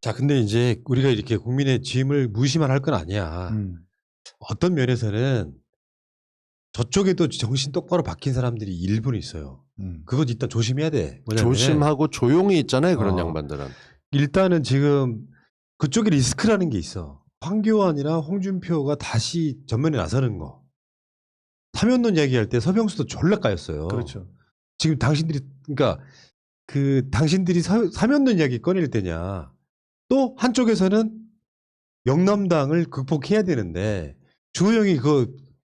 자, 근데 이제 우리가 이렇게 국민의 짐을 무시만 할 건 아니야. 어떤 면에서는 저쪽에도 정신 똑바로 박힌 사람들이 일부는 있어요. 그거 일단 조심해야 돼. 뭐냐면은 조심하고 조용히 있잖아요. 그런 양반들은. 일단은 지금 그쪽에 리스크라는 게 있어. 황교안이나 홍준표가 다시 전면에 나서는 거. 사면론 이야기할 때 서병수도 졸라 까였어요. 그렇죠. 지금 당신들이 그러니까 당신들이 사면론 이야기 꺼낼 때냐. 또 한쪽에서는 영남당을 극복해야 되는데 주호영이 그거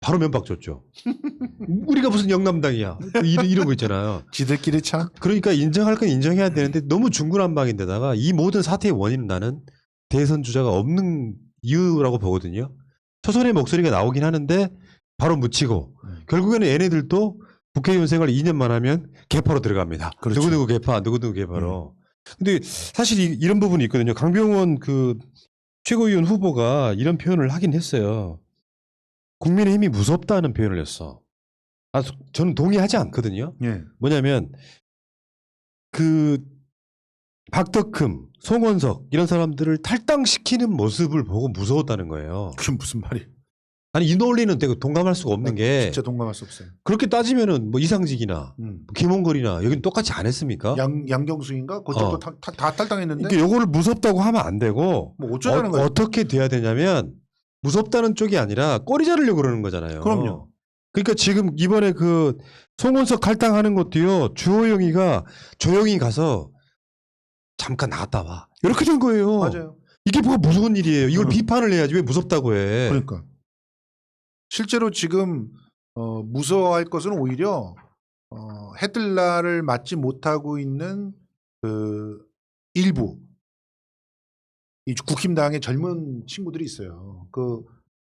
바로 면박 줬죠. 우리가 무슨 영남당이야. 이런 거 있잖아요. 지들끼리 참. 그러니까 인정할 건 인정해야 되는데 너무 중구난방인데다가 이 모든 사태의 원인은 나는 대선 주자가 없는 이유라고 보거든요. 초선의 목소리가 나오긴 하는데 바로 묻히고 결국에는 얘네들도 국회의원 생활 2년만 하면 개파로 들어갑니다. 그렇죠. 누구누구 개파, 누구누구 개파로. 근데 사실 이런 부분이 있거든요. 강병원 그 최고위원 후보가 이런 표현을 하긴 했어요. 국민의힘이 무섭다는 표현을 했어. 저는 동의하지 않거든요. 예. 뭐냐면 그 박덕흠, 송원석 이런 사람들을 탈당시키는 모습을 보고 무서웠다는 거예요. 그게 무슨 말이에요? 아니 이 논리는 되게 동감할 수가 없는 게 진짜 동감할 수 없어요. 그렇게 따지면은 뭐 이상직이나 김홍걸이나 여기는 똑같이 안 했습니까? 양경수인가? 그쪽도 다 탈당했는데. 그러니까 요거를 무섭다고 하면 안 되고 뭐 어쩌자는 거예요? 어떻게 돼야 되냐면 무섭다는 쪽이 아니라 꼬리 자르려고 그러는 거잖아요. 그럼요. 그러니까 지금 이번에 그 송원석 탈당하는 것도요. 주호영이가 조용히 가서 잠깐 나갔다 와. 이렇게 된 거예요. 맞아요. 이게 뭐가 무서운 일이에요. 이걸 비판을 해야지 왜 무섭다고 해. 그러니까. 실제로 지금 무서워할 것은 오히려 해뜰날을 맞지 못하고 있는 그 일부 이 국힘당의 젊은 친구들이 있어요. 그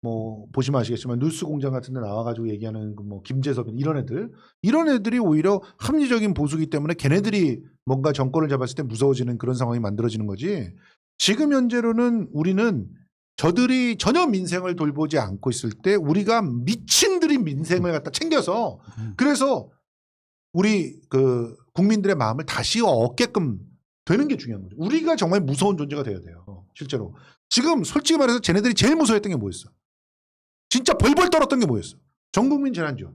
뭐 보시면 아시겠지만 뉴스공장 같은 데 나와가지고 얘기하는 그 뭐 김재섭 이런 애들이 오히려 합리적인 보수기 때문에 걔네들이 뭔가 정권을 잡았을 때 무서워지는 그런 상황이 만들어지는 거지. 지금 현재로는 우리는 저들이 전혀 민생을 돌보지 않고 있을 때 우리가 미친들이 민생을 갖다 챙겨서 그래서 우리 그 국민들의 마음을 다시 얻게끔 되는 게 중요한 거죠. 우리가 정말 무서운 존재가 돼야 돼요. 실제로. 지금 솔직히 말해서 쟤네들이 제일 무서워했던 게 뭐였어? 진짜 벌벌 떨었던 게 뭐였어? 전국민 재난지원.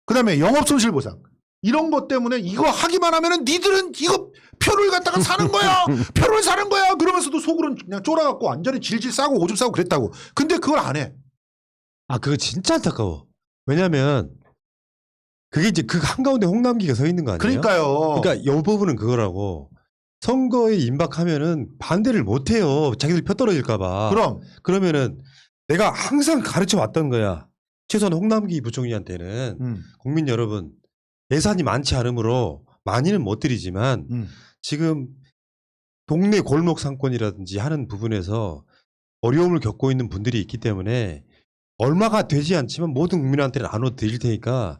그다음에 영업손실보상. 이런 것 때문에 이거 하기만 하면은 니들은 이거 표를 갖다가 사는 거야. 표를 사는 거야. 그러면서도 속으로는 그냥 쫄아갖고 완전히 질질 싸고 오줌 싸고 그랬다고. 근데 그걸 안 해. 그거 진짜 안타까워. 왜냐면 그게 이제 그 한가운데 홍남기가 서 있는 거 아니에요? 그러니까요. 그러니까 이 부분은 그거라고. 선거에 임박하면은 반대를 못 해요. 자기들 표 떨어질까봐. 그러면은 내가 항상 가르쳐 왔던 거야. 최소한 홍남기 부총리한테는 국민 여러분 예산이 많지 않으므로 많이는 못 드리지만 지금 동네 골목 상권이라든지 하는 부분에서 어려움을 겪고 있는 분들이 있기 때문에 얼마가 되지 않지만 모든 국민한테 나눠 드릴 테니까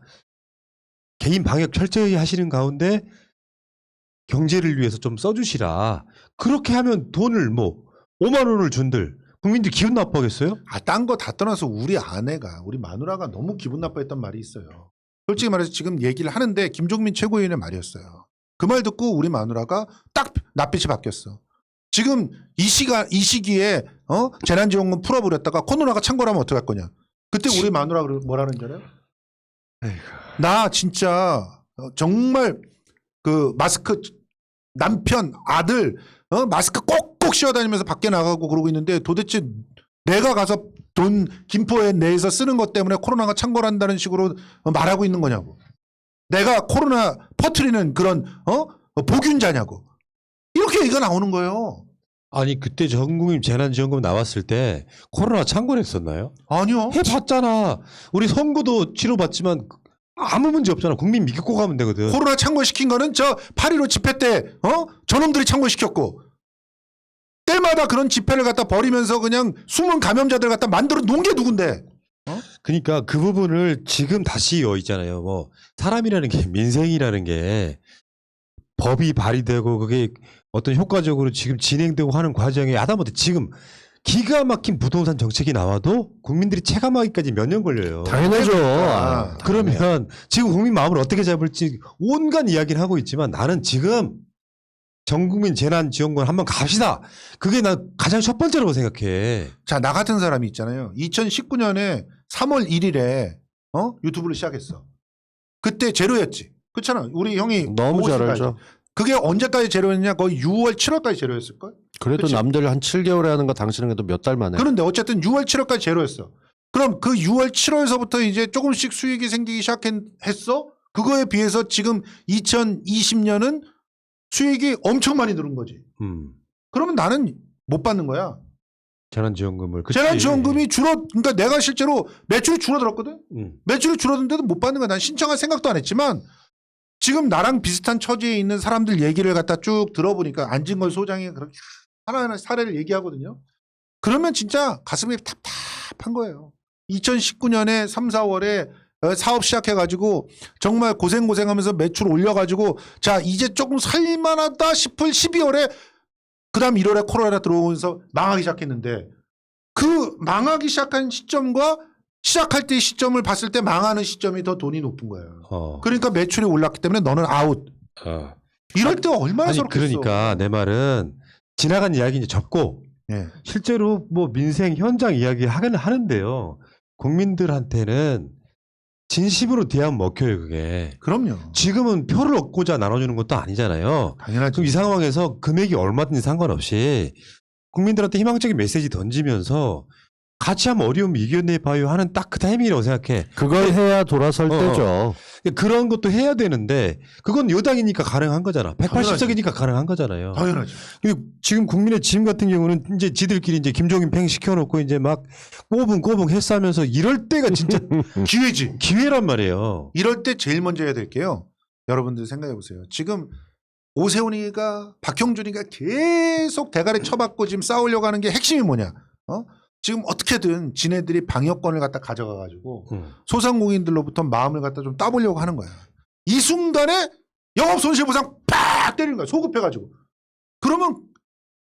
개인 방역 철저히 하시는 가운데 경제를 위해서 좀 써주시라. 그렇게 하면 돈을 뭐 5만 원을 준들 국민들 기분 나빠하겠어요? 딴 거 다 떠나서 우리 아내가 우리 마누라가 너무 기분 나빠했던 말이 있어요. 솔직히 말해서 지금 얘기를 하는데 김종민 최고위원의 말이었어요. 그 말 듣고 우리 마누라가 딱 낯빛이 바뀌었어. 지금 이 시기에 재난지원금 풀어버렸다가 코로나가 창궐하면 어떡할 거냐. 그때 우리 마누라가 뭐라는 줄 알아요? 나 진짜 정말 그 마스크 남편 아들 마스크 꼭꼭 씌워다니면서 밖에 나가고 그러고 있는데 도대체 내가 가서 돈 김포에 내에서 쓰는 것 때문에 코로나가 창궐한다는 식으로 말하고 있는 거냐고. 내가 코로나 퍼뜨리는 그런 복균자냐고. 이렇게 얘기가 나오는 거예요. 아니 그때 전국민 재난지원금 나왔을 때 코로나 창궐했었나요? 아니요. 해봤잖아. 우리 선거도 치러봤지만 아무 문제 없잖아. 국민 믿고 가면 되거든. 코로나 창궐시킨 거는 저 8.15 집회 때 저놈들이 창궐시켰고 때마다 그런 집회를 갖다 벌이면서 그냥 숨은 감염자들 갖다 만들어 놓은 게 누군데. 그러니까 그 부분을 지금 다시 있잖아요. 뭐 사람이라는 게 민생이라는 게 법이 발의되고 그게 어떤 효과적으로 지금 진행되고 하는 과정에 하다못해 지금 기가 막힌 부동산 정책이 나와도 국민들이 체감하기까지 몇 년 걸려요. 당연하죠. 그러면 지금 국민 마음을 어떻게 잡을지 온갖 이야기를 하고 있지만 나는 지금 전국민 재난지원금 한번 갑시다. 그게 난 가장 첫 번째라고 생각해. 자, 나 같은 사람이 있잖아요. 2019년에 3월 1일에 유튜브를 시작했어. 그때 제로였지. 그렇잖아. 우리 형이 너무 보고 잘 있을 알죠. 거 알지? 그게 언제까지 제로였냐? 거의 6월, 7월까지 제로였을걸? 그래도 그치? 남들 한 7개월에 하는 거 당신은 그래도 몇 달 만에. 그런데 어쨌든 6월, 7월까지 제로였어. 그럼 그 6월, 7월서부터 이제 조금씩 수익이 생기기 시작했어? 그거에 비해서 지금 2020년은 수익이 엄청 많이 늘은 거지. 그러면 나는 못 받는 거야. 재난지원금을. 그치? 재난지원금이 그러니까 내가 실제로 매출이 줄어들었거든? 매출이 줄어든데도 못 받는 거야. 난 신청할 생각도 안 했지만 지금 나랑 비슷한 처지에 있는 사람들 얘기를 갖다 쭉 들어보니까 안진걸 소장이 그렇게 하나하나 사례를 얘기하거든요. 그러면 진짜 가슴이 답답한 거예요. 2019년에 3, 4월에 사업 시작해가지고 정말 고생하면서 매출 올려가지고 자 이제 조금 살만하다 싶을 12월에 그 다음 1월에 코로나 들어오면서 망하기 시작했는데 그 망하기 시작한 시점과 시작할 때의 시점을 봤을 때 망하는 시점이 더 돈이 높은 거예요. 그러니까 매출이 올랐기 때문에 너는 아웃. 이럴 때 얼마나 아니 서럽겠어. 그러니까 내 말은 지나간 이야기 이제 접고 예. 실제로 뭐 민생 현장 이야기 하기는 하는데요. 국민들한테는 진심으로 대하면 먹혀요 그게. 그럼요. 지금은 표를 얻고자 나눠주는 것도 아니잖아요. 당연하죠. 그럼 이 상황에서 금액이 얼마든지 상관없이 국민들한테 희망적인 메시지 던지면서 같이 한번 어려움 이겨내봐요 하는 딱 그 타이밍이라고 생각해. 그걸 해야 돌아설 때죠. 그런 것도 해야 되는데 그건 여당이니까 가능한 거잖아. 180석이니까 가능한 거잖아요. 당연하죠. 지금 국민의 짐 같은 경우는 이제 지들끼리 이제 김종인 팽 시켜놓고 이제 막 꼬붕꼬붕 헬스하면서 이럴 때가 진짜 기회지. 기회란 말이에요. 이럴 때 제일 먼저 해야 될 게요. 여러분들 생각해 보세요. 지금 오세훈이가 박형준이가 계속 대가리 쳐박고 지금 싸우려고 하는 게 핵심이 뭐냐? 지금 어떻게든 지네들이 방역권을 갖다 가져가가지고 소상공인들로부터 마음을 갖다 좀 따보려고 하는 거야. 이 순간에 영업 손실보상 팍 때리는 거야. 소급해가지고. 그러면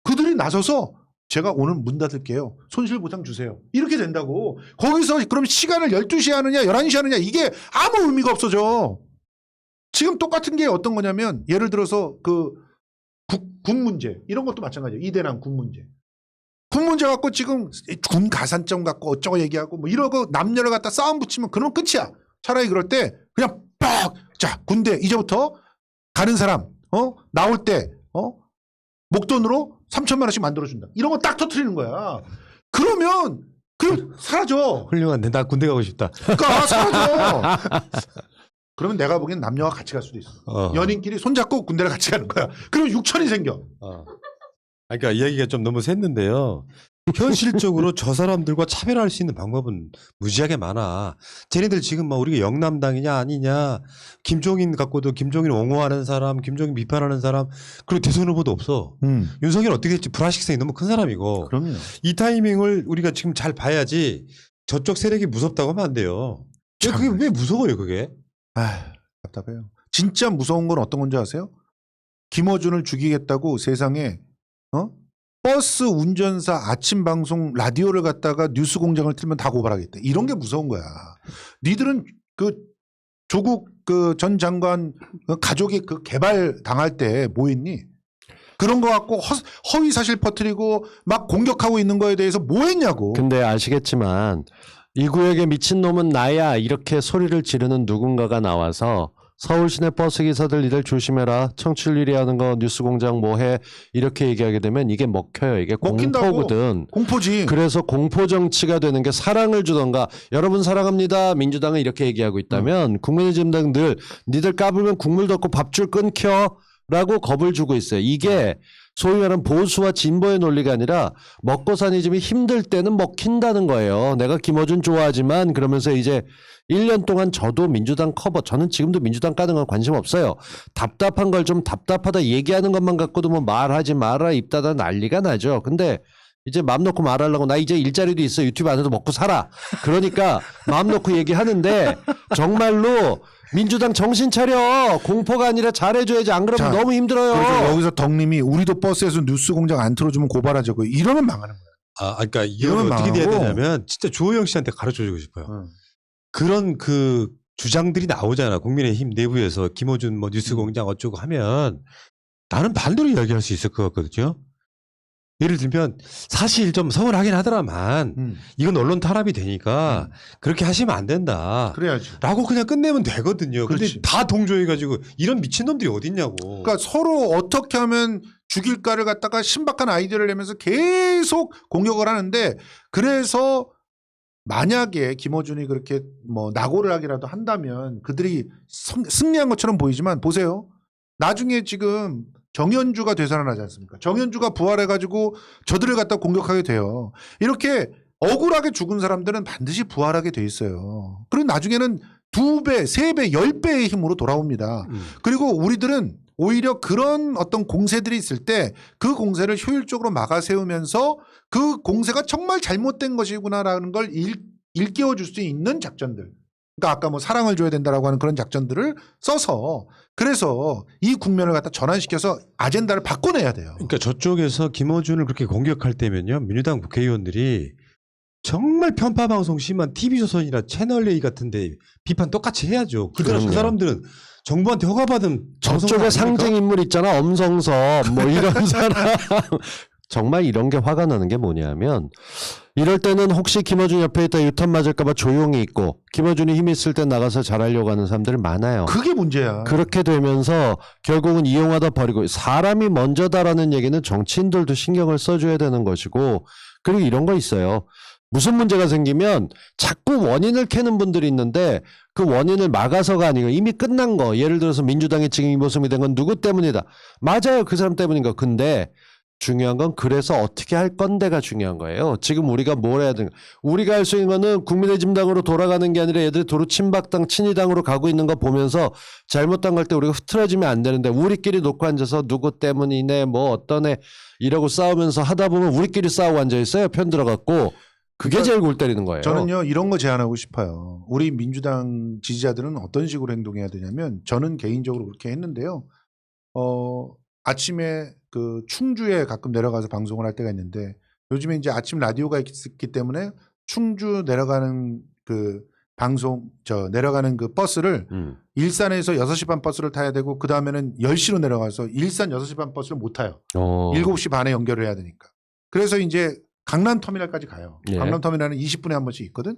그들이 나서서 제가 오늘 문 닫을게요. 손실보상 주세요. 이렇게 된다고. 거기서 그럼 시간을 12시에 하느냐 11시에 하느냐 이게 아무 의미가 없어져. 지금 똑같은 게 어떤 거냐면 예를 들어서 그 군 문제 이런 것도 마찬가지예요. 이대남 군 문제. 군 문제 갖고 지금 군 가산점 갖고 어쩌고 얘기하고 뭐 이러고 남녀를 갖다 싸움 붙이면 그러면 끝이야. 차라리 그럴 때 그냥 빡! 자 군대 이제부터 가는 사람 나올 때 목돈으로 3천만 원씩 만들어준다. 이런 거 딱 터트리는 거야. 그러면 사라져. 훌륭한데 나 군대 가고 싶다. 그러니까 사라져. 그러면 내가 보기엔 남녀가 같이 갈 수도 있어. 연인끼리 손잡고 군대를 같이 가는 거야. 그러면 6천이 생겨. 그러니까 이야기가 좀 너무 샜는데요. 현실적으로 저 사람들과 차별할 수 있는 방법은 무지하게 많아. 쟤네들 지금 막 우리가 영남당이냐 아니냐, 김종인 갖고도 김종인 옹호하는 사람, 김종인 비판하는 사람, 그리고 대선 후보도 없어. 윤석열 어떻게 될지 불확실성이 너무 큰 사람이고. 그럼요. 이 타이밍을 우리가 지금 잘 봐야지 저쪽 세력이 무섭다고 하면 안 돼요. 그게 왜 무서워요 그게? 답답해요. 진짜 무서운 건 어떤 건지 아세요? 김어준을 죽이겠다고 세상에 버스 운전사 아침 방송 라디오를 갖다가 뉴스 공장을 틀면 다 고발하겠다. 이런 게 무서운 거야. 니들은 그 조국 그 전 장관 가족이 그 개발 당할 때 뭐 했니? 그런 거 갖고 허위 사실 퍼뜨리고 막 공격하고 있는 거에 대해서 뭐 했냐고. 근데 아시겠지만 이 구역에 미친놈은 나야 이렇게 소리를 지르는 누군가가 나와서 서울 시내 버스 기사들 이들 조심해라. 청취율 1위 하는 거 뉴스공장 뭐해 이렇게 얘기하게 되면 이게 먹혀요. 이게 먹힌다고. 공포거든. 공포지. 그래서 공포 정치가 되는 게 사랑을 주던가 여러분 사랑합니다. 민주당은 이렇게 얘기하고 있다면 국민의힘당 늘 니들 까불면 국물도 없고 밥줄 끊겨 라고 겁을 주고 있어요. 이게 소위 말하는 보수와 진보의 논리가 아니라 먹고 사니즘이 힘들 때는 먹힌다는 거예요. 내가 김어준 좋아하지만 그러면서 이제 1년 동안 저도 민주당 커버, 저는 지금도 민주당 까는 건 관심 없어요. 답답한 걸 좀 답답하다 얘기하는 것만 갖고도 뭐 말하지 마라 입 닫아 난리가 나죠. 근데 이제 마음 놓고 말하려고 나 이제 일자리도 있어. 유튜브 안 해도 먹고 살아. 그러니까 마음 놓고 얘기하는데 정말로 민주당 정신 차려. 공포가 아니라 잘해줘야지. 안 그러면 자, 너무 힘들어요. 그래서 여기서 덕님이 우리도 버스에서 뉴스 공장 안 틀어주면 고발하자고. 이러면 망하는 거야. 그러니까 이건 어떻게 돼야 되냐면 진짜 주호영 씨한테 가르쳐주고 싶어요. 그런 그 주장들이 나오잖아. 국민의힘 내부에서 김어준 뭐 뉴스공장 어쩌고 하면 나는 반대로 이야기할 수 있을 것 같거든요. 예를 들면 사실 좀 서운하긴 하더라만 이건 언론 탄압이 되니까 그렇게 하시면 안 된다. 그래야지. 라고 그냥 끝내면 되거든요. 근데 그렇지. 다 동조해가지고 이런 미친놈들이 어딨냐고. 그러니까 서로 어떻게 하면 죽일까를 갖다가 신박한 아이디어를 내면서 계속 공격을 하는데 그래서 만약에 김어준이 그렇게 뭐 낙오를 하기라도 한다면 그들이 승리한 것처럼 보이지만 보세요. 나중에 지금 정현주가 되살아나지 않습니까? 정현주가 부활해가지고 저들을 갖다 공격하게 돼요. 이렇게 억울하게 죽은 사람들은 반드시 부활하게 돼 있어요. 그리고 나중에는 2배, 3배, 10배의 힘으로 돌아옵니다. 그리고 우리들은 오히려 그런 어떤 공세들이 있을 때 그 공세를 효율적으로 막아 세우면서 그 공세가 정말 잘못된 것이구나라는 걸 일깨워 줄 수 있는 작전들. 그러니까 아까 뭐 사랑을 줘야 된다라고 하는 그런 작전들을 써서 그래서 이 국면을 갖다 전환시켜서 아젠다를 바꿔내야 돼요. 그러니까 저쪽에서 김어준을 그렇게 공격할 때면요. 민주당 국회의원들이 정말 편파방송 심한 TV조선이나 채널A 같은데 비판 똑같이 해야죠. 그 그럼요. 사람들은 정부한테 허가받은 저쪽에 상징 인물 있잖아. 엄성섭 뭐 이런 사람. 정말 이런 게 화가 나는 게 뭐냐면 이럴 때는 혹시 김어준 옆에 있다 유턴 맞을까 봐 조용히 있고 김어준이 힘 있을 때 나가서 잘하려고 하는 사람들이 많아요. 그게 문제야. 그렇게 되면서 결국은 이용하다 버리고 사람이 먼저다라는 얘기는 정치인들도 신경을 써줘야 되는 것이고 그리고 이런 거 있어요. 무슨 문제가 생기면 자꾸 원인을 캐는 분들이 있는데 그 원인을 막아서가 아니고 이미 끝난 거. 예를 들어서 민주당이 지금 이 모습이 된 건 누구 때문이다. 맞아요. 그 사람 때문인가. 근데 중요한 건 그래서 어떻게 할 건데가 중요한 거예요. 지금 우리가 뭘 해야 되는가. 우리가 할 수 있는 거는 국민의힘당으로 돌아가는 게 아니라 얘들이 도로 친박당 친이당으로 가고 있는 거 보면서 잘못한 걸 때 우리가 흐트러지면 안 되는데 우리끼리 놓고 앉아서 누구 때문이네 뭐 어떤 애 이러고 싸우면서 하다 보면 우리끼리 싸우고 앉아있어요. 편 들어갖고. 그게 그러니까 제일 골 때리는 거예요. 저는요 이런 거 제안하고 싶어요. 우리 민주당 지지자들은 어떤 식으로 행동해야 되냐면 저는 개인적으로 그렇게 했는데요. 아침에 그 충주에 가끔 내려가서 방송을 할 때가 있는데 요즘에 이제 아침 라디오가 있기 때문에 충주 내려가는 그 방송 내려가는 그 버스를 일산에서 6시 반 버스를 타야 되고 그 다음에는 10시로 내려가서 일산 6시 반 버스를 못 타요. 7시 반에 연결을 해야 되니까. 그래서 이제 강남터미널까지 가요. 예. 강남터미널은 20분에 한 번씩 있거든.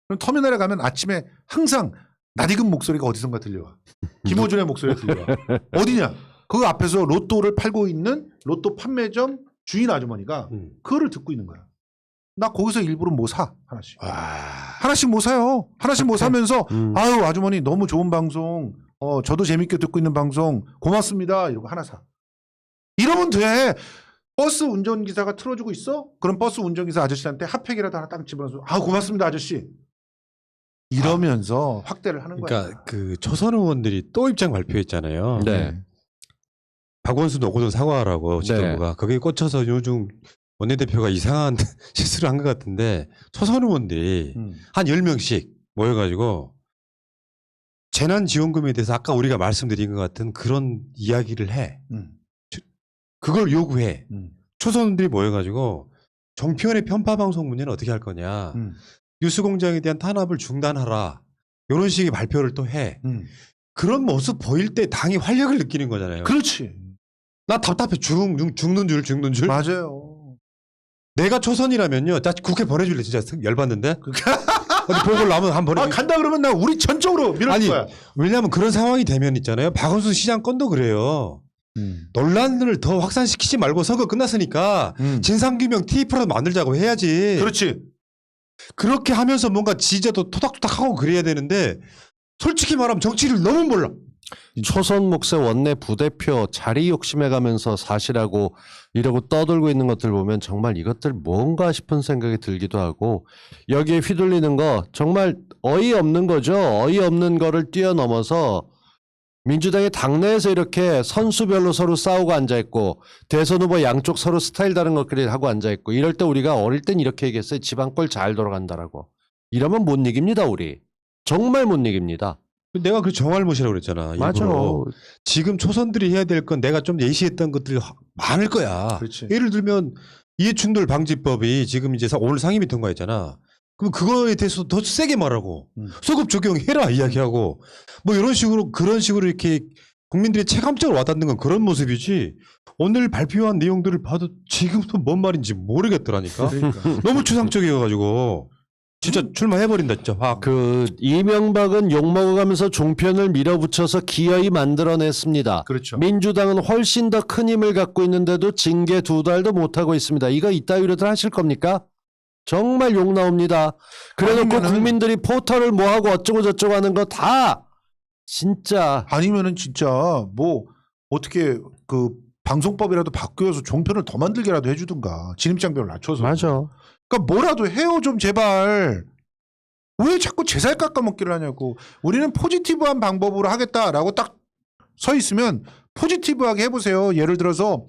그럼 터미널에 가면 아침에 항상 낯익은 목소리가 어디선가 들려와. 김호준의 목소리가 들려와. 어디냐? 그 앞에서 로또를 팔고 있는 로또 판매점 주인 아주머니가 그거를 듣고 있는 거야. 나 거기서 일부러 뭐 사 하나씩. 하나씩 뭐 사요. 하나씩 뭐 사면서 아유 아주머니 너무 좋은 방송. 저도 재밌게 듣고 있는 방송 고맙습니다. 이러고 하나 사. 이러면 돼. 버스 운전기사가 틀어주고 있어? 그럼 버스 운전기사 아저씨한테 핫팩이라도 하나 딱 집어넣어서 아 고맙습니다 아저씨. 이러면서 확대를 하는 거야. 그러니까 그 초선 의원들이 또 입장 발표했잖아요. 네. 박원순 노고전 사과하라고 지도부가 거기에 꽂혀서 요즘 원내대표가 이상한 실수를 한 것 같은데 초선 의원들이 한 10명씩 모여가지고 재난지원금에 대해서 아까 우리가 말씀드린 것 같은 그런 이야기를 해. 그걸 요구해. 초선들이 모여가지고 정치원의 편파방송 문제는 어떻게 할 거냐. 뉴스공장에 대한 탄압을 중단하라. 이런 식의 발표를 또 해. 그런 모습 보일 때 당이 활력을 느끼는 거잖아요. 그렇지. 나 답답해. 죽는 줄. 맞아요. 내가 초선이라면요. 나 국회 보내줄래. 진짜 열받는데. 어디 보고를 나면 한번 보내. 간다 그러면 나 우리 전적으로 밀어줄 거야. 왜냐하면 그런 상황이 되면 있잖아요. 박원순 시장 건도 그래요. 논란을 더 확산시키지 말고 선거 끝났으니까 진상규명 TF라도 만들자고 해야지. 그렇지. 그렇게 하면서 뭔가 지지자도 토닥토닥하고 그래야 되는데 솔직히 말하면 정치를 너무 몰라. 초선 목세 원내 부대표 자리 욕심해 가면서 사실하고 이러고 떠들고 있는 것들 보면 정말 이것들 뭔가 싶은 생각이 들기도 하고 여기에 휘둘리는 거 정말 어이없는 거죠. 어이없는 거를 뛰어넘어서 민주당이 당내에서 이렇게 선수별로 서로 싸우고 앉아있고 대선 후보 양쪽 서로 스타일 다른 것들이 하고 앉아있고 이럴 때 우리가 어릴 땐 이렇게 얘기했어요. 집안 꼴 잘 돌아간다라고. 이러면 못 이깁니다. 우리. 정말 못 이깁니다. 내가 그 정알못이라고 그랬잖아. 맞아. 일부러. 지금 초선들이 해야 될 건 내가 좀 예시했던 것들이 많을 거야. 그렇지. 예를 들면 이해충돌 방지법이 지금 이제 오늘 상임위 통과했잖아. 그럼 그거에 대해서 더 세게 말하고 소급 적용해라 이야기하고 뭐 이런 식으로 그런 식으로 이렇게 국민들이 체감적으로 와닿는 건 그런 모습이지 오늘 발표한 내용들을 봐도 지금도 뭔 말인지 모르겠더라니까. 그러니까. 너무 추상적이어가지고 진짜 출마해버린다 진짜 확. 그 이명박은 욕먹어가면서 종편을 밀어붙여서 기어이 만들어냈습니다. 그렇죠. 민주당은 훨씬 더 큰 힘을 갖고 있는데도 징계 2달도 못하고 있습니다. 이거 이따위로들 하실 겁니까? 정말 욕 나옵니다. 그래놓고 아니면은- 국민들이 포털을 뭐하고 어쩌고 저쩌고 하는 거 다 진짜 아니면은 진짜 뭐 어떻게 그 방송법이라도 바뀌어서 종편을 더 만들게라도 해주든가 진입장벽을 낮춰서. 맞아. 그러니까 뭐라도 해요 좀 제발. 왜 자꾸 제 살 깎아먹기를 하냐고. 우리는 포지티브한 방법으로 하겠다라고 딱 서 있으면 포지티브하게 해보세요. 예를 들어서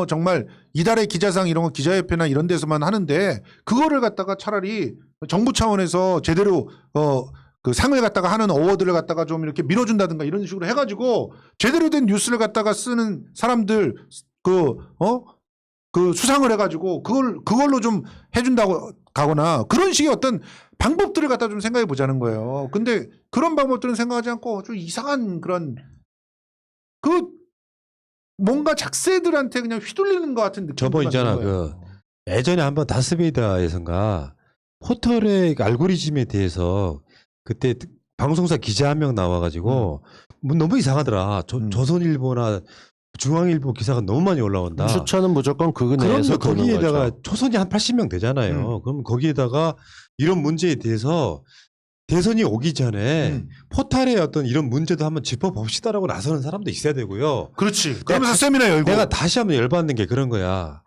정말 이달의 기자상 이런 거 기자협회나 이런 데서만 하는데 그거를 갖다가 차라리 정부 차원에서 제대로 그 상을 갖다가 하는 어워드를 갖다가 좀 이렇게 밀어준다든가 이런 식으로 해가지고 제대로 된 뉴스를 갖다가 쓰는 사람들 그 수상을 해가지고 그걸로 좀 해준다고 가거나 그런 식의 어떤 방법들을 갖다 좀 생각해 보자는 거예요. 근데 그런 방법들은 생각하지 않고 좀 이상한 그런 그 뭔가 작세들한테 그냥 휘둘리는 것 같은 느낌. 저번 있잖아, 예전에 한번 다스베이다에선가 포털의 알고리즘에 대해서 그때 방송사 기자 한 명 나와가지고 뭐 너무 이상하더라. 조선일보나 중앙일보 기사가 너무 많이 올라온다. 추천은 무조건 그 내에서 그럼 도는 거기에다가 거죠. 초선이 한 80명 되잖아요. 그럼 거기에다가 이런 문제에 대해서 대선이 오기 전에 포탈의 어떤 이런 문제도 한번 짚어봅시다라고 나서는 사람도 있어야 되고요. 그렇지. 그러면서 세미나 열고. 내가 다시 한번 열받는 게 그런 거야.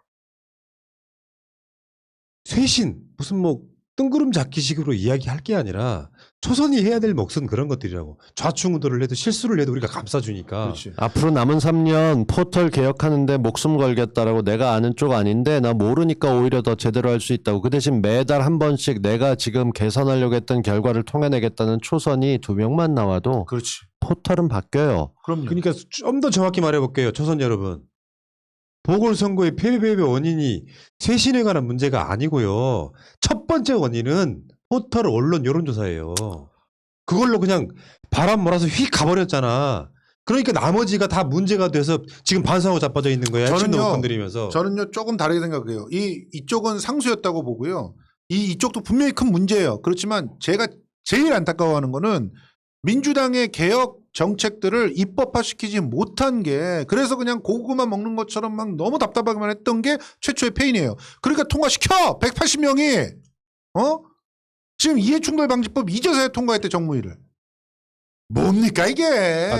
쇄신 무슨 뭐 뜬구름 잡기식으로 이야기할 게 아니라 초선이 해야 될 몫은 그런 것들이라고. 좌충우돌을 해도 실수를 해도 우리가 감싸주니까. 그렇지. 앞으로 남은 3년 포털 개혁하는데 목숨 걸겠다라고 내가 아는 쪽 아닌데 나 모르니까 오히려 더 제대로 할 수 있다고. 그 대신 매달 한 번씩 내가 지금 개선하려고 했던 결과를 통해내겠다는 초선이 2명만 나와도 그렇지. 포털은 바뀌어요. 그럼요. 그러니까 좀 더 정확히 말해볼게요. 초선 여러분. 보궐선거의 패배의 원인이 쇄신에 관한 문제가 아니고요. 첫 번째 원인은 포털 언론 여론조사예요. 그걸로 그냥 바람 몰아서 휙 가버렸잖아. 그러니까 나머지가 다 문제가 돼서 지금 반성하고 자빠져 있는 거야. 저는요, 건드리면서. 저는요 조금 다르게 생각해요. 이쪽은 상수였다고 보고요. 이쪽도 분명히 큰 문제예요. 그렇지만 제가 제일 안타까워하는 거는 민주당의 개혁 정책들을 입법화시키지 못한 게 그래서 그냥 고구마 먹는 것처럼 막 너무 답답하게만 했던 게 최초의 페인이에요. 그러니까 통과시켜 180명이 지금 이해충돌방지법 이제서야 통과했대 정무위를. 뭡니까 이게?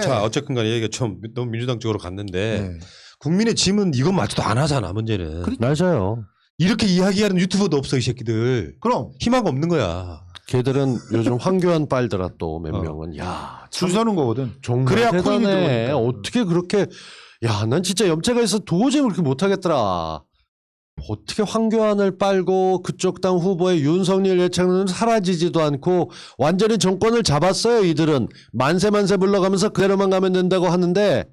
자 어쨌든 간에 얘기가 좀 너무 민주당 쪽으로 갔는데 네. 국민의 짐은 이것마저도 안 하잖아. 문제는. 맞아요. 이렇게 이야기하는 유튜버도 없어 이 새끼들. 그럼 희망 없는 거야. 걔들은 요즘 황교안 빨더라 또 몇 명은. 야, 줄 서는 거거든. 정말 그래야 대단해. 코인이 들어오니까. 어떻게 그렇게 야, 난 진짜 염체가 있어 도저히 그렇게 못하겠더라. 어떻게 황교안을 빨고 그쪽 당 후보의 윤석열 예찬은 사라지지도 않고 완전히 정권을 잡았어요. 이들은 만세 불러가면서 그대로만 가면 된다고 하는데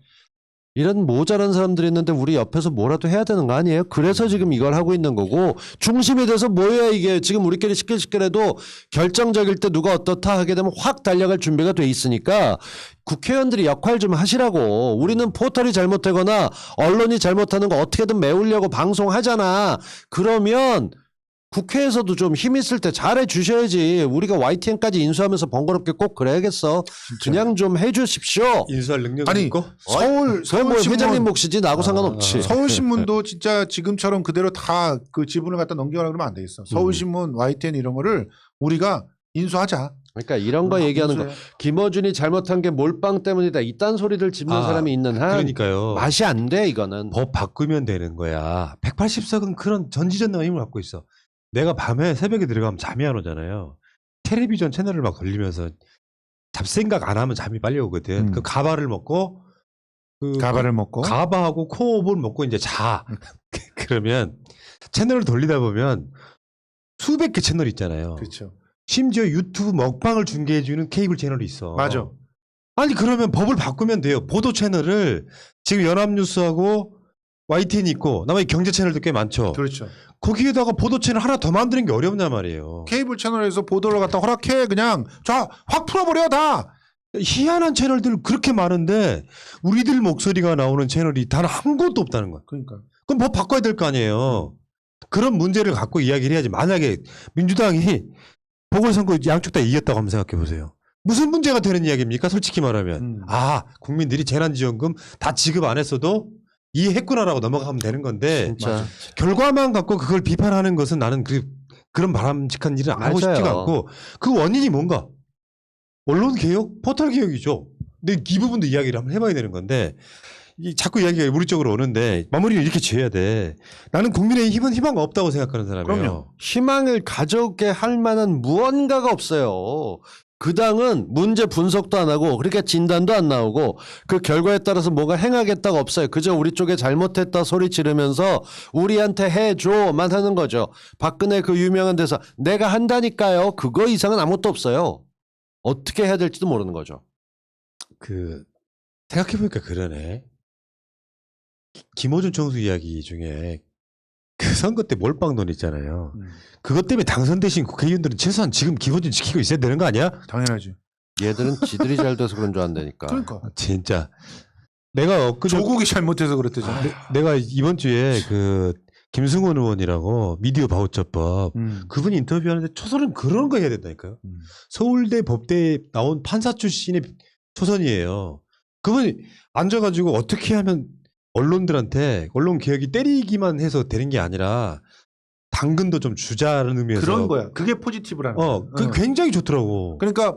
이런 모자란 사람들이 있는데 우리 옆에서 뭐라도 해야 되는 거 아니에요? 그래서 지금 이걸 하고 있는 거고 중심이 돼서 뭐야 이게 지금 우리끼리 시끌시끌해도 결정적일 때 누가 어떻다 하게 되면 확 달려갈 준비가 돼 있으니까 국회의원들이 역할 좀 하시라고. 우리는 포털이 잘못되거나 언론이 잘못하는 거 어떻게든 메우려고 방송하잖아. 그러면 국회에서도 좀 힘 있을 때 잘해 주셔야지. 우리가 YTN까지 인수하면서 번거롭게 꼭 그래야겠어. 그냥 좀 해주십시오. 인수할 능력이 아니 있고. 서울 그건 뭐 서울신문 회장님 몫이지 나하고 상관없지. 서울신문도 진짜 지금처럼 그대로 다 그 지분을 갖다 넘겨라 그러면 안 되겠어. 서울신문, YTN 이런 거를 우리가 인수하자. 그러니까 이런 거 얘기하는 거. 인수해. 김어준이 잘못한 게 몰빵 때문이다. 이딴 소리들 짚는 사람이 있는 한 그러니까요. 맛이 안 돼 이거는. 법 바꾸면 되는 거야. 180석은 그런 전지전능한 힘을 갖고 있어. 내가 밤에 새벽에 들어가면 잠이 안 오잖아요. 텔레비전 채널을 막 돌리면서 잡생각 안 하면 잠이 빨리 오거든. 그 가바를 먹고 가바를 먹고 가바하고 코옵을 먹고 이제 자. 그러면 채널을 돌리다 보면 수백 개 채널 있잖아요. 그렇죠. 심지어 유튜브 먹방을 중계해주는 케이블 채널이 있어. 맞아. 아니 그러면 법을 바꾸면 돼요. 보도 채널을 지금 연합뉴스하고 YTN 있고 나머지 경제 채널도 꽤 많죠. 그렇죠. 거기에다가 보도 채널 하나 더 만드는 게 어렵냐 말이에요. 케이블 채널에서 보도를 갖다 허락해 그냥 자 확 풀어버려 다. 희한한 채널들 그렇게 많은데 우리들 목소리가 나오는 채널이 단 한 곳도 없다는 거야. 그러니까. 그럼 뭐 바꿔야 될 거 아니에요. 그런 문제를 갖고 이야기를 해야지. 만약에 민주당이 보궐선거 양쪽 다 이겼다고 한번 생각해 보세요. 무슨 문제가 되는 이야기입니까? 솔직히 말하면. 국민들이 재난지원금 다 지급 안 했어도 이해했구나라고 넘어가면 되는 건데 진짜. 결과만 갖고 그걸 비판하는 것은 나는 그런 바람직한 일을 안 하고 맞아요. 싶지가 않고 그 원인이 뭔가? 언론 개혁, 포털 개혁이죠. 근데 이 부분도 이야기를 한번 해봐야 되는 건데 자꾸 이야기가 우리 쪽으로 오는데 마무리를 이렇게 지어야 돼. 나는 국민의힘은 희망 없다고 생각하는 사람이에요. 그럼요. 희망을 가져오게 할 만한 무언가가 없어요. 그 당은 문제 분석도 안 하고 그러니까 진단도 안 나오고 그 결과에 따라서 뭐가 행하겠다가 없어요. 그저 우리 쪽에 잘못했다 소리 지르면서 우리한테 해줘만 하는 거죠. 박근혜 그 유명한 대사 내가 한다니까요. 그거 이상은 아무것도 없어요. 어떻게 해야 될지도 모르는 거죠. 생각해보니까 그러네. 김어준 총수 이야기 중에 그 선거 때 몰빵론 있잖아요. 그것 때문에 당선되신 국회의원들은 최소한 지금 기본좀 지키고 있어야 되는 거 아니야? 당연하지. 얘들은 지들이 잘 돼서 그런 줄 안다니까. 그러니까. 진짜. 내가 조국이 잘못해서 그랬대잖아. 내가 이번 주에 김승원 의원이라고 미디어 바우처법 그분이 인터뷰하는데 초선은 그런 거 해야 된다니까요. 서울대 법대에 나온 판사 출신의 초선이에요. 그분이 앉아가지고 어떻게 하면 언론들한테 언론 개혁이 때리기만 해서 되는 게 아니라 당근도 좀 주자는 의미에서 그런 거야. 그게 포지티브라는 거야. 그게 굉장히 좋더라고. 그러니까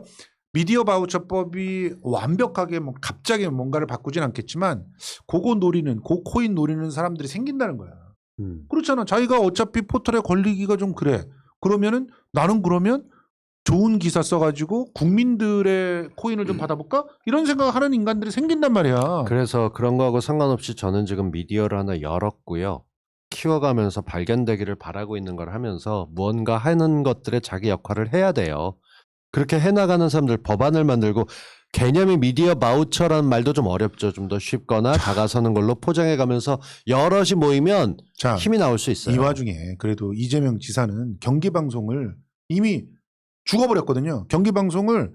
미디어 바우처법이 완벽하게 갑자기 뭔가를 바꾸진 않겠지만 그거 노리는 그 코인 노리는 사람들이 생긴다는 거야. 그렇잖아. 자기가 어차피 포털에 걸리기가 좀 그래. 그러면은 나는 그러면 좋은 기사 써가지고 국민들의 코인을 좀 받아볼까? 이런 생각을 하는 인간들이 생긴단 말이야. 그래서 그런 거하고 상관없이 저는 지금 미디어를 하나 열었고요. 키워가면서 발견되기를 바라고 있는 걸 하면서 무언가 하는 것들에 자기 역할을 해야 돼요. 그렇게 해나가는 사람들 법안을 만들고 개념이 미디어 바우처라는 말도 좀 어렵죠. 좀 더 쉽거나 다가서는 걸로 포장해가면서 여럿이 모이면 자, 힘이 나올 수 있어요. 이 와중에 그래도 이재명 지사는 경기방송을 이미 죽어버렸거든요. 경기방송을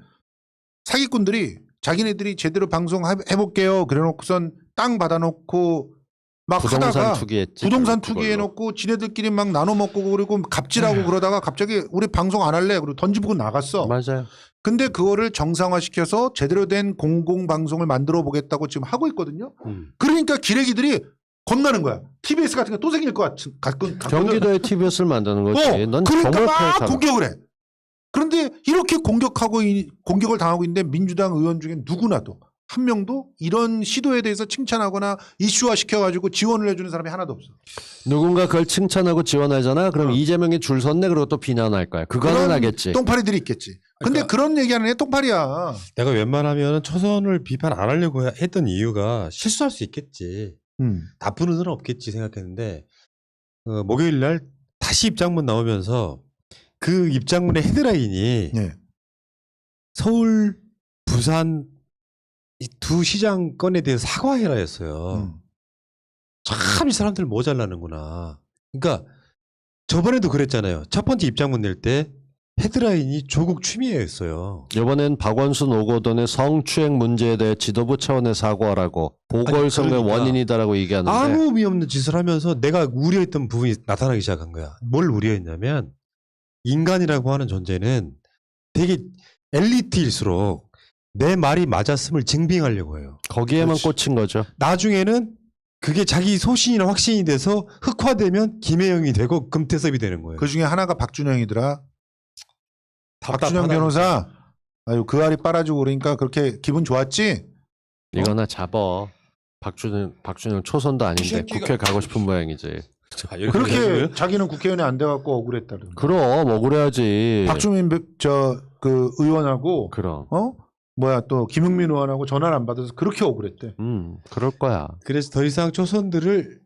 사기꾼들이 자기네들이 제대로 방송해볼게요. 그래놓고선 땅 받아놓고 막 부동산 하다가 투기했지. 부동산 그걸로. 투기해놓고 지네들끼리 막 나눠 먹고 그리고 갑질하고 그러다가 갑자기 우리 방송 안 할래 그리고 던지고 나갔어. 맞아요. 근데 그거를 정상화시켜서 제대로 된 공공방송을 만들어 보겠다고 지금 하고 있거든요. 그러니까 기레기들이 겁나는 거야. TBS 같은 게 또 생길 것 같거든. 경기도에 TBS를 만드는 거지. 넌 그러니까 정말 막 편하다. 공격을 해. 그런데 이렇게 공격을 당하고 있는데 민주당 의원 중에 누구나도 한 명도 이런 시도에 대해서 칭찬하거나 이슈화 시켜가지고 지원을 해주는 사람이 하나도 없어. 누군가 그걸 칭찬하고 지원하잖아. 그럼 이재명이 줄 섰네. 그리고 또 비난할 거야. 그거는 그런 하겠지. 똥파리들이 있겠지. 근데 그런 얘기하는 애 똥파리야. 내가 웬만하면 초선을 비판 안 하려고 했던 이유가 실수할 수 있겠지. 나쁜 의도는 없겠지 생각했는데 목요일 날 다시 입장문 나오면서 그 입장문의 헤드라인이 네. 서울, 부산 이 두 시장 건에 대해서 사과해라였어요. 참 이 사람들 모자라는구나. 그러니까 저번에도 그랬잖아요. 첫 번째 입장문 낼 때 헤드라인이 조국 추미애였어요. 이번엔 박원순 오거돈의 성추행 문제에 대해 지도부 차원의 사과라고 보궐선거의 그러니까 원인이다라고 얘기하는데 아무 의미 없는 짓을 하면서 내가 우려했던 부분이 나타나기 시작한 거야. 뭘 우려했냐면 인간이라고 하는 존재는 되게 엘리트일수록 내 말이 맞았음을 증빙하려고 해요. 거기에만 그렇지. 꽂힌 거죠. 나중에는 그게 자기 소신이나 확신이 돼서 흑화되면 김혜영이 되고 금태섭이 되는 거예요. 그 중에 하나가 박준영이더라. 박준영 답답하다. 변호사. 아유 그 알이 빨아주고 그러니까 그렇게 기분 좋았지? 이거나 잡어. 박준영 초선도 아닌데 새끼가. 국회 가고 싶은 모양이지. 자, 이렇게 그렇게 얘기해요? 자기는 국회의원이 안 돼갖고 억울했다는. 그럼 억울해야지. 박주민 그 의원하고 그럼. 또 김흥민 의원하고 전화를 안 받아서 그렇게 억울했대. 그럴 거야. 그래서 더 이상 초선들을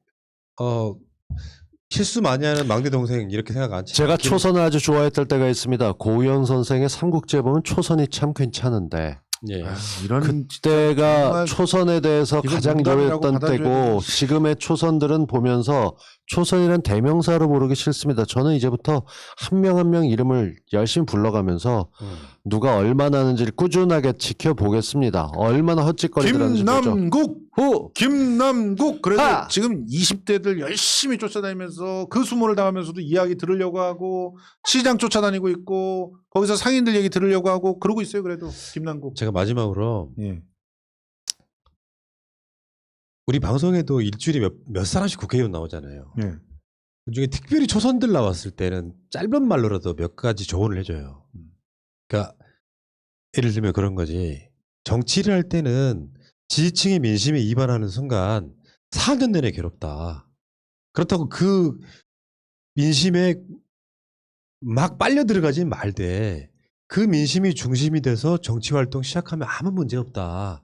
실수 많이 하는 막내 동생 이렇게 생각 안 치. 제가 초선을 아주 좋아했을 때가 있습니다. 고우현 선생의 삼국지에 보면 초선이 참 괜찮은데 예. 이런 그때가 정말 초선에 대해서 이건 가장 농담이라고 노였던 받아줘야 때고 되는 지금의 초선들은 보면서 초선이란 대명사로 부르기 싫습니다. 저는 이제부터 한 명 한 명 이름을 열심히 불러가면서 누가 얼마나 하는지를 꾸준하게 지켜보겠습니다. 얼마나 헛짓거리들하는지 보죠. 김남국 후! 김남국 그래서 하! 지금 20대들 열심히 쫓아다니면서 그 수모를 당하면서도 이야기 들으려고 하고 시장 쫓아다니고 있고 거기서 상인들 얘기 들으려고 하고 그러고 있어요. 그래도 김남국. 제가 마지막으로 예. 우리 방송에도 일주일에 몇 사람씩 국회의원 나오잖아요. 예. 그중에 특별히 초선들 나왔을 때는 짧은 말로라도 몇 가지 조언을 해줘요. 그러니까 예를 들면 그런 거지. 정치를 할 때는 지지층의 민심에 이반하는 순간 4년 내내 괴롭다. 그렇다고 그 민심에 막 빨려 들어가지 말되 그 민심이 중심이 돼서 정치 활동 시작하면 아무 문제 없다.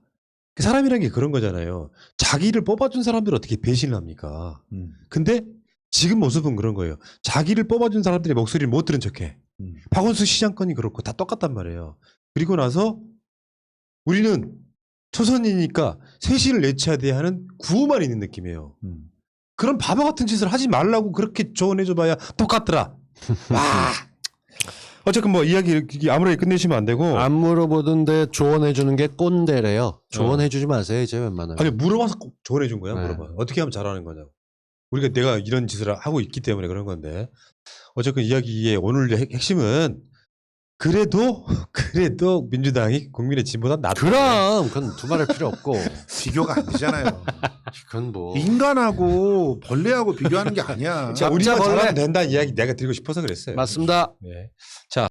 사람이란 게 그런 거잖아요. 자기를 뽑아준 사람들 어떻게 배신을 합니까? 근데 지금 모습은 그런 거예요. 자기를 뽑아준 사람들의 목소리를 못 들은 척해. 박원순 시장 건이 그렇고 다 똑같단 말이에요. 그리고 나서 우리는 초선이니까 쇄신을 내쳐야 돼 하는 구호만 있는 느낌이에요. 그런 바보 같은 짓을 하지 말라고 그렇게 조언해줘봐야 똑같더라. 와. 어쨌든 뭐 이야기 아무렇게 끝내시면 안 되고. 안 물어보던데 조언해주는 게 꼰대래요. 조언해주지 마세요 이제 웬만하면. 아니 물어봐서 꼭 조언해준 거야. 네. 물어봐. 어떻게 하면 잘하는 거냐고. 우리가 내가 이런 짓을 하고 있기 때문에 그런 건데. 어쨌든 이야기의 오늘 핵심은 그래도 민주당이 국민의 진보다 낫다. 그럼 그건 두말할 필요 없고 비교가 안 되잖아요. 그건 뭐 인간하고 벌레하고 비교하는 게 아니야. 자, 우리가 벌레. 잘하면 된다는 이야기 내가 드리고 싶어서 그랬어요. 맞습니다. 네. 자.